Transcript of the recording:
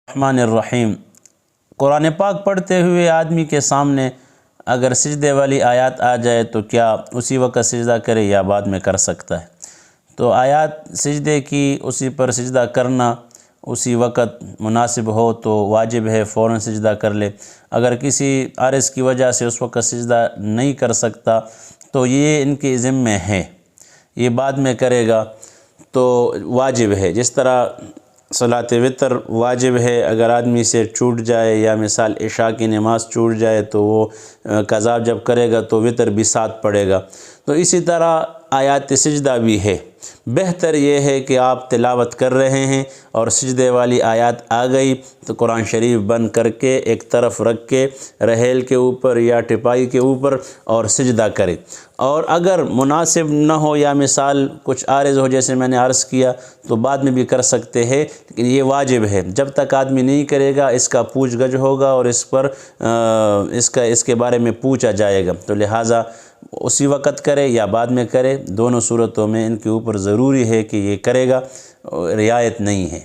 الرحمن الرحیم۔ قرآن پاک پڑھتے ہوئے آدمی کے سامنے اگر سجدے والی آیات آ جائے تو کیا اسی وقت سجدہ کرے یا بعد میں کر سکتا ہے؟ تو آیات سجدے کی اسی پر سجدہ کرنا اسی وقت مناسب ہو تو واجب ہے، فوراً سجدہ کر لے۔ اگر کسی عارض کی وجہ سے اس وقت سجدہ نہیں کر سکتا تو یہ ان کے ذمہ ہے، یہ بعد میں کرے گا تو واجب ہے۔ جس طرح صلاۃ وتر واجب ہے، اگر آدمی سے چھوٹ جائے یا مثال عشاء کی نماز چھوٹ جائے تو وہ قضا جب کرے گا تو وتر بھی ساتھ پڑے گا، تو اسی طرح آیات سجدہ بھی ہے۔ بہتر یہ ہے کہ آپ تلاوت کر رہے ہیں اور سجدے والی آیات آ گئی تو قرآن شریف بند کر کے ایک طرف رکھ کے رحیل کے اوپر یا ٹپائی کے اوپر اور سجدہ کرے۔ اور اگر مناسب نہ ہو یا مثال کچھ عارض ہو جیسے میں نے عرض کیا تو بعد میں بھی کر سکتے ہیں، لیکن یہ واجب ہے۔ جب تک آدمی نہیں کرے گا اس کا پوچھ گچھ ہوگا اور اس کے بارے میں پوچھا جائے گا، تو لہٰذا اسی وقت کرے یا بعد میں کرے، دونوں صورتوں میں ان کے اوپر ضروری ہے کہ یہ کرے گا، رعایت نہیں ہے۔